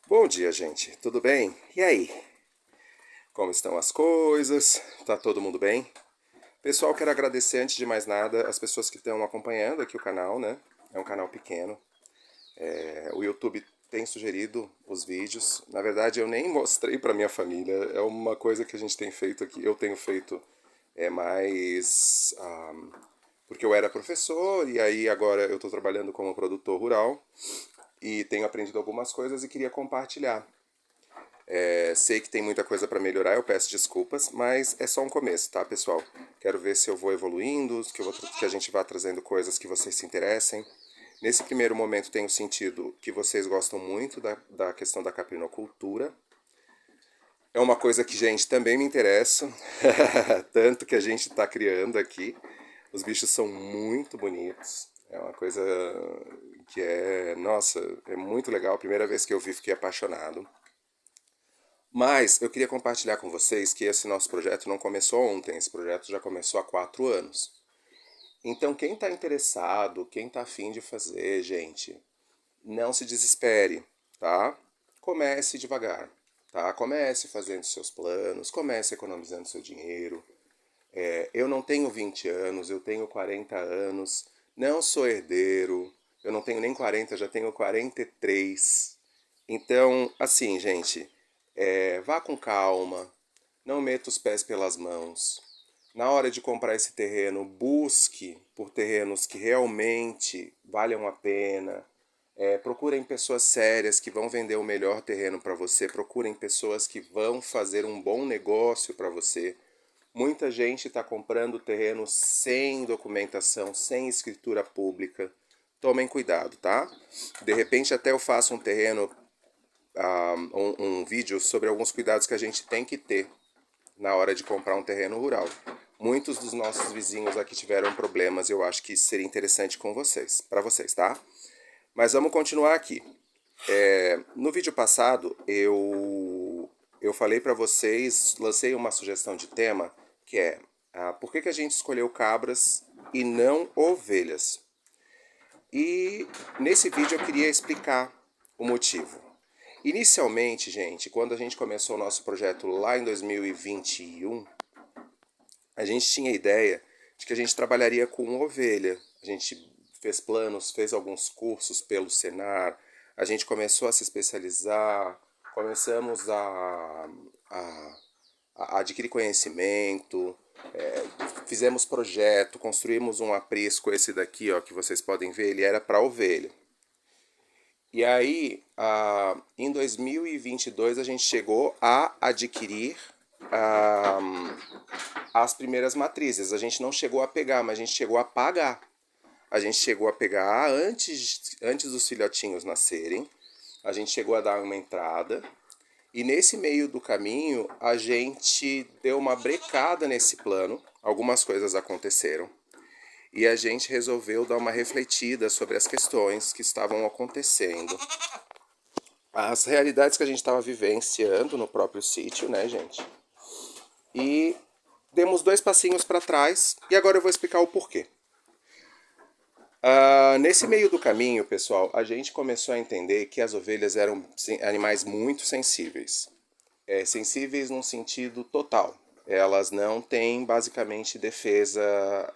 Bom dia, gente. Tudo bem? E aí? Como estão as coisas? Tá todo mundo bem? Pessoal, quero agradecer antes de mais nada as pessoas que estão acompanhando aqui o canal, né? É um canal pequeno. O YouTube tem sugerido os vídeos. Na verdade, eu nem mostrei para minha família. É uma coisa que a gente tem feito aqui. Eu tenho feito mais porque eu era professor e aí agora eu estou trabalhando como produtor rural e tenho aprendido algumas coisas e queria compartilhar. Sei que tem muita coisa para melhorar, eu peço desculpas, mas é só um começo, tá, pessoal? Quero ver se eu vou evoluindo, que a gente vá trazendo coisas que vocês se interessem. Nesse primeiro momento, tenho sentido que vocês gostam muito da questão da caprinocultura. É uma coisa que, gente, também me interessa, tanto que a gente está criando aqui. Os bichos são muito bonitos. É uma coisa que nossa, é muito legal. A primeira vez que eu vi, fiquei apaixonado. Mas eu queria compartilhar com vocês que esse nosso projeto não começou ontem, esse projeto já começou há 4 anos. Então, quem está interessado, quem está afim de fazer, gente, não se desespere, tá? Comece devagar, tá? Comece fazendo seus planos, comece economizando seu dinheiro. Eu não tenho 20 anos, eu tenho 40 anos, não sou herdeiro, eu não tenho nem 40, já tenho 43. Então, assim, gente, vá com calma, não meta os pés pelas mãos. Na hora de comprar esse terreno, busque por terrenos que realmente valham a pena. Procurem pessoas sérias que vão vender o melhor terreno para você. Procurem pessoas que vão fazer um bom negócio para você. Muita gente está comprando terreno sem documentação, sem escritura pública. Tomem cuidado, tá? De repente até eu faço um terreno, um vídeo sobre alguns cuidados que a gente tem que ter na hora de comprar um terreno rural. Muitos dos nossos vizinhos aqui tiveram problemas, eu acho que seria interessante com vocês, para vocês, tá? Mas vamos continuar aqui. No vídeo passado eu falei para vocês, lancei uma sugestão de tema que é por que a gente escolheu cabras e não ovelhas. E nesse vídeo eu queria explicar o motivo. Inicialmente, gente, quando a gente começou o nosso projeto lá em 2021, a gente tinha a ideia de que a gente trabalharia com ovelha. A gente fez planos, fez alguns cursos pelo Senar, a gente começou a se especializar, começamos a, a adquirir conhecimento, fizemos projeto, construímos um aprisco, esse daqui ó, que vocês podem ver, ele era para ovelha. E aí, em 2022, a gente chegou a adquirir ah, as primeiras matrizes. A gente não chegou a pegar, mas a gente chegou a pagar. A gente chegou a pegar antes dos filhotinhos nascerem. A gente chegou a dar uma entrada. E nesse meio do caminho, a gente deu uma brecada nesse plano. Algumas coisas aconteceram. E a gente resolveu dar uma refletida sobre as questões que estavam acontecendo. As realidades que a gente estava vivenciando no próprio sítio, né, gente? E demos dois passinhos para trás e agora eu vou explicar o porquê. Nesse meio do caminho, pessoal, a gente começou a entender que as ovelhas eram animais muito sensíveis. Sensíveis num sentido total. Elas não têm basicamente defesa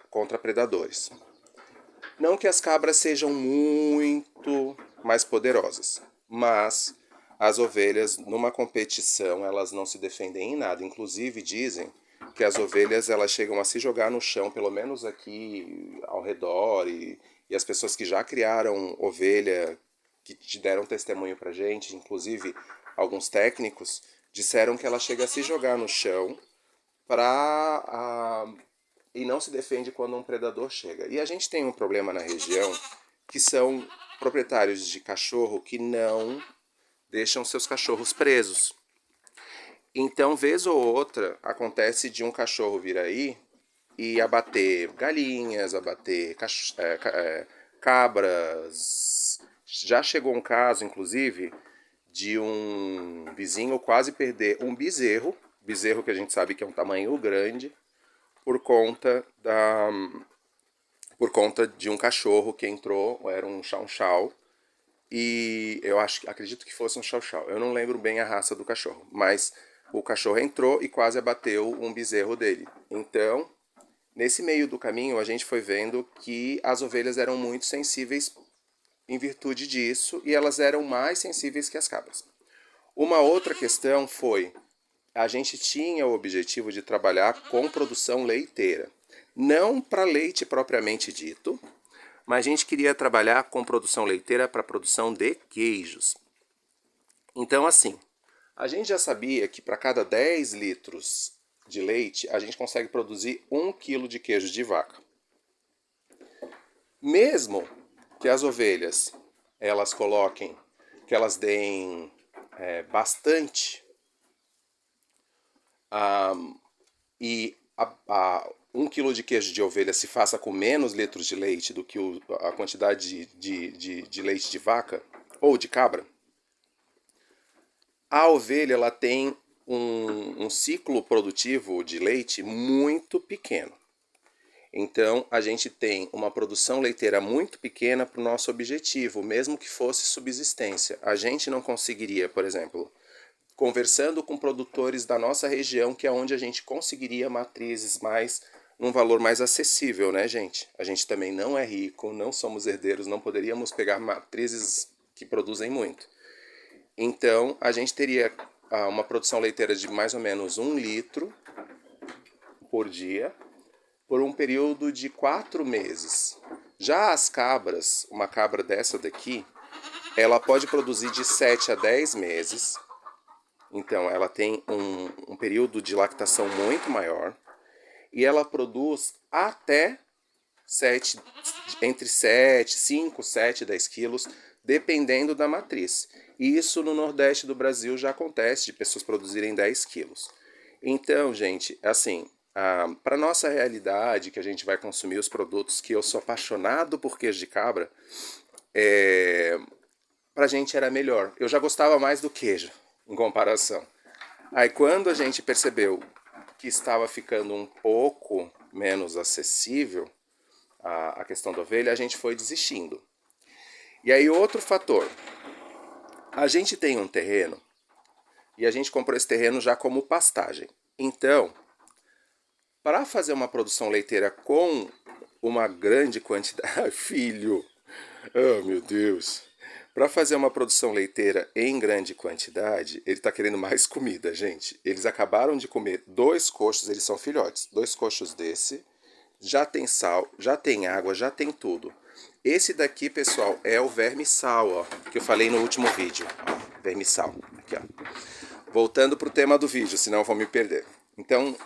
contra predadores. Não que as cabras sejam muito mais poderosas, mas as ovelhas numa competição elas não se defendem em nada. Inclusive dizem que as ovelhas elas chegam a se jogar no chão, pelo menos aqui ao redor e as pessoas que já criaram ovelha que te deram testemunho pra gente, inclusive alguns técnicos disseram que ela chega a se jogar no chão para e não se defende quando um predador chega. E a gente tem um problema na região que são proprietários de cachorro que não deixam seus cachorros presos. Então, vez ou outra, acontece de um cachorro vir aí e abater galinhas, abater cabras. Já chegou um caso, inclusive, de um vizinho quase perder um bezerro que a gente sabe que é um tamanho grande, por conta por conta de um cachorro que entrou, era um chow chow, e acredito que fosse um chow-chow. Eu não lembro bem a raça do cachorro, mas o cachorro entrou e quase abateu um bezerro dele. Então, nesse meio do caminho, a gente foi vendo que as ovelhas eram muito sensíveis em virtude disso e elas eram mais sensíveis que as cabras. Uma outra questão foi, a gente tinha o objetivo de trabalhar com produção leiteira. Não para leite propriamente dito, mas a gente queria trabalhar com produção leiteira para produção de queijos. Então, assim, a gente já sabia que para cada 10 litros de leite, a gente consegue produzir 1 quilo de queijo de vaca. Mesmo que as ovelhas, elas coloquem, que elas deem bastante, e 1 quilo de queijo de ovelha se faça com menos litros de leite do que a quantidade de leite de vaca ou de cabra, a ovelha ela tem um ciclo produtivo de leite muito pequeno. Então, a gente tem uma produção leiteira muito pequena para o nosso objetivo, mesmo que fosse subsistência. A gente não conseguiria, por exemplo, conversando com produtores da nossa região, que é onde a gente conseguiria matrizes mais num valor mais acessível, né, gente? A gente também não é rico, não somos herdeiros, não poderíamos pegar matrizes que produzem muito. Então, a gente teria uma produção leiteira de mais ou menos 1 litro por dia, por um período de 4 meses. Já as cabras, uma cabra dessa daqui, ela pode produzir de 7 a 10 meses. Então, ela tem um período de lactação muito maior. E ela produz até 7, entre 7, 5, 7, 10 quilos, dependendo da matriz. E isso no Nordeste do Brasil já acontece, de pessoas produzirem 10 quilos. Então, gente, assim, para nossa realidade, que a gente vai consumir os produtos, que eu sou apaixonado por queijo de cabra, pra gente era melhor. Eu já gostava mais do queijo, em comparação. Aí quando a gente percebeu que estava ficando um pouco menos acessível a questão da ovelha, a gente foi desistindo. E aí outro fator, a gente tem um terreno e a gente comprou esse terreno já como pastagem. Então, para fazer uma produção leiteira com uma grande quantidade... Filho! Oh, meu Deus! Para fazer uma produção leiteira em grande quantidade, ele está querendo mais comida, gente. Eles acabaram de comer 2 coxos, eles são filhotes. 2 coxos desse, já tem sal, já tem água, já tem tudo. Esse daqui, pessoal, é o verme-sal, ó, que eu falei no último vídeo. Ó, verme-sal, aqui, ó. Voltando para o tema do vídeo, senão eu vou me perder. Então,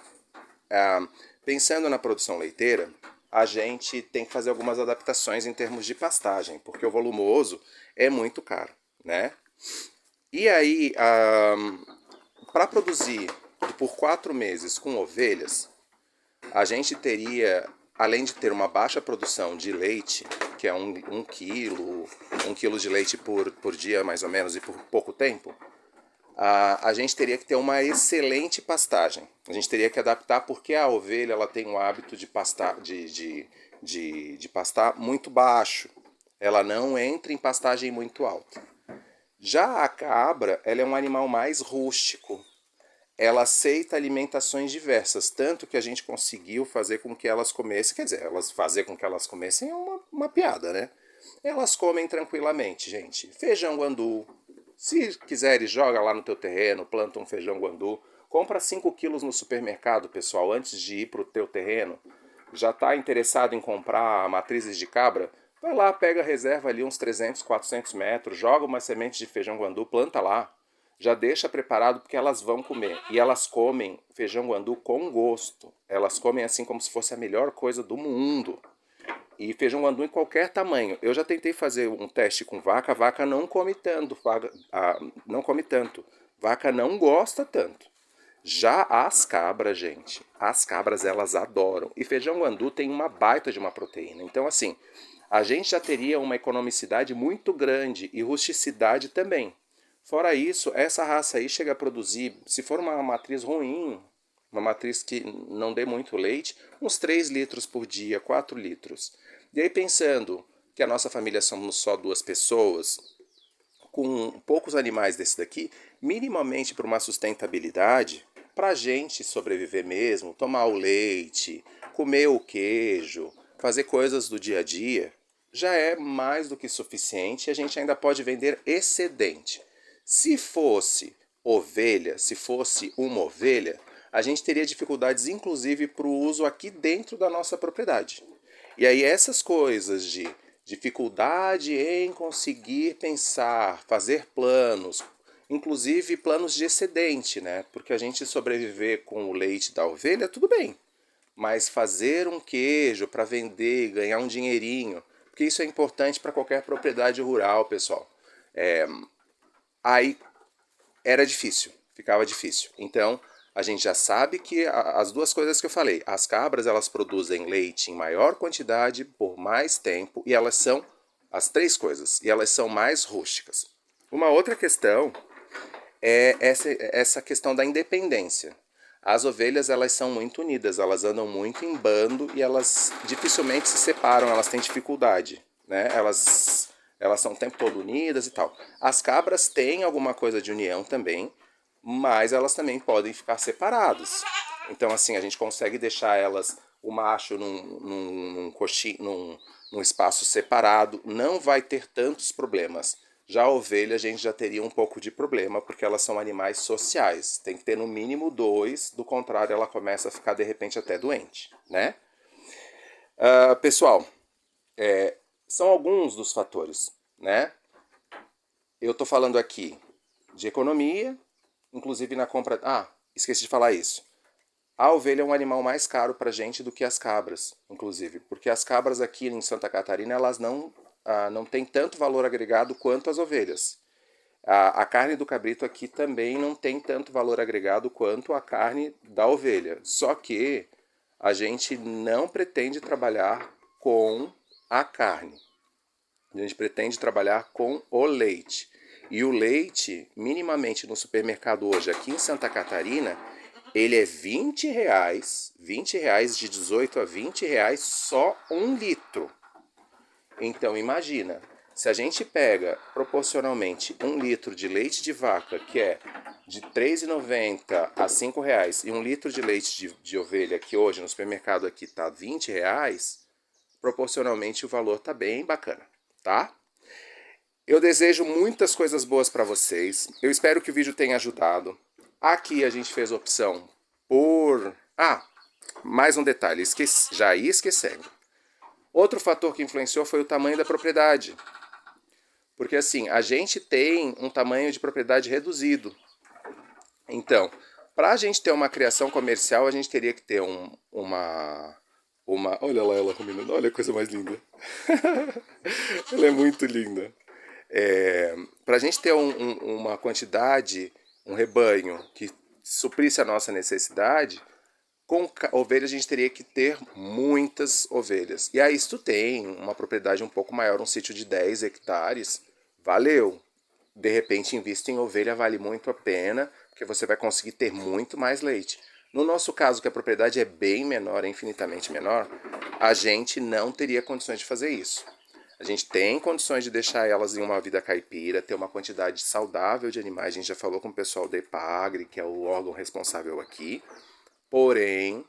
pensando na produção leiteira, a gente tem que fazer algumas adaptações em termos de pastagem, porque o volumoso é muito caro, né? E aí, para produzir por 4 meses com ovelhas, a gente teria, além de ter uma baixa produção de leite, que é 1 quilo, 1 quilo de leite por dia mais ou menos e por pouco tempo, a gente teria que ter uma excelente pastagem. A gente teria que adaptar porque a ovelha ela tem o hábito de pastar, de pastar muito baixo. Ela não entra em pastagem muito alta. Já a cabra, ela é um animal mais rústico. Ela aceita alimentações diversas, tanto que a gente conseguiu fazer com que elas comessem, quer dizer, fazer com que elas comessem é uma piada, né? Elas comem tranquilamente, gente. Feijão guandu. Se quiseres, joga lá no teu terreno, planta um feijão guandu. Compra 5 quilos no supermercado, pessoal, antes de ir para o teu terreno. Já está interessado em comprar matrizes de cabra? Vai lá, pega, reserva ali uns 300, 400 metros, joga uma semente de feijão guandu, planta lá. Já deixa preparado porque elas vão comer. E elas comem feijão guandu com gosto. Elas comem assim como se fosse a melhor coisa do mundo. E feijão guandu em qualquer tamanho. Eu já tentei fazer um teste com vaca, a vaca não come tanto. Não come tanto. Vaca não gosta tanto. Já as cabras, gente, as cabras elas adoram. E feijão guandu tem uma baita de uma proteína. Então, assim, a gente já teria uma economicidade muito grande e rusticidade também. Fora isso, essa raça aí chega a produzir, se for uma matriz ruim, uma matriz que não dê muito leite, uns 3 litros por dia, 4 litros. E aí pensando que a nossa família somos só 2 pessoas, com poucos animais desse daqui, minimamente para uma sustentabilidade, para a gente sobreviver mesmo, tomar o leite, comer o queijo, fazer coisas do dia a dia, já é mais do que suficiente e a gente ainda pode vender excedente. Se fosse ovelha, se fosse uma ovelha, a gente teria dificuldades inclusive para o uso aqui dentro da nossa propriedade. E aí essas coisas de dificuldade em conseguir pensar, fazer planos, inclusive planos de excedente, né? Porque a gente sobreviver com o leite da ovelha, tudo bem. Mas fazer um queijo para vender e ganhar um dinheirinho, porque isso é importante para qualquer propriedade rural, pessoal. Aí era difícil, ficava difícil. Então, a gente já sabe que as duas coisas que eu falei, as cabras elas produzem leite em maior quantidade por mais tempo e elas são as três coisas, e elas são mais rústicas. Uma outra questão é essa questão da independência. As ovelhas elas são muito unidas, elas andam muito em bando e elas dificilmente se separam, elas têm dificuldade, né? Elas são o tempo todo unidas e tal. As cabras têm alguma coisa de união também, mas elas também podem ficar separadas. Então, assim, a gente consegue deixar elas, o macho num espaço separado, não vai ter tantos problemas. Já a ovelha, a gente já teria um pouco de problema, porque elas são animais sociais. Tem que ter no mínimo 2, do contrário ela começa a ficar, de repente, até doente, né? Pessoal, são alguns dos fatores, né? Eu estou falando aqui de economia, inclusive na compra... esqueci de falar isso. A ovelha é um animal mais caro para a gente do que as cabras, inclusive. Porque as cabras aqui em Santa Catarina, elas não têm tanto valor agregado quanto as ovelhas. A carne do cabrito aqui também não tem tanto valor agregado quanto a carne da ovelha. Só que a gente não pretende trabalhar com a carne. A gente pretende trabalhar com o leite. E o leite, minimamente no supermercado hoje, aqui em Santa Catarina, ele é R$ 20, de 18 a R$ 20 só 1 litro. Então imagina, se a gente pega proporcionalmente 1 litro de leite de vaca, que é de R$ 3,90 a R$ 5, e 1 litro de leite de ovelha, que hoje no supermercado aqui está R$ 20, proporcionalmente o valor está bem bacana, tá? Eu desejo muitas coisas boas para vocês. Eu espero que o vídeo tenha ajudado. Aqui a gente fez opção por... mais um detalhe, já ia esquecendo. Outro fator que influenciou foi o tamanho da propriedade. Porque assim, a gente tem um tamanho de propriedade reduzido. Então, para a gente ter uma criação comercial, a gente teria que ter uma... Olha lá ela combinando, olha a coisa mais linda. Ela é muito linda. Para a gente ter uma quantidade, um rebanho que suprisse a nossa necessidade, com ovelhas a gente teria que ter muitas ovelhas. E aí se tu tem uma propriedade um pouco maior, um sítio de 10 hectares, valeu. De repente invista em ovelha, vale muito a pena, porque você vai conseguir ter muito mais leite. No nosso caso, que a propriedade é bem menor, é infinitamente menor, a gente não teria condições de fazer isso. A gente tem condições de deixar elas em uma vida caipira, ter uma quantidade saudável de animais. A gente já falou com o pessoal da EPAGRE, que é o órgão responsável aqui. Porém,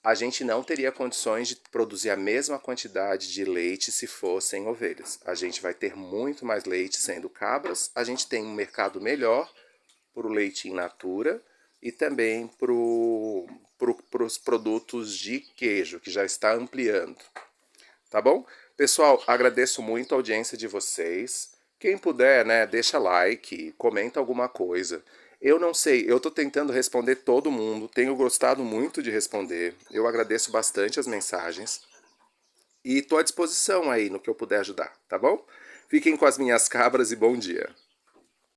a gente não teria condições de produzir a mesma quantidade de leite se fossem ovelhas. A gente vai ter muito mais leite sendo cabras. A gente tem um mercado melhor para o leite in natura e também para os produtos de queijo, que já está ampliando. Tá bom? Pessoal, agradeço muito a audiência de vocês. Quem puder, né, deixa like, comenta alguma coisa. Eu não sei, eu tô tentando responder todo mundo, tenho gostado muito de responder. Eu agradeço bastante as mensagens. E tô à disposição aí no que eu puder ajudar, tá bom? Fiquem com as minhas cabras e bom dia.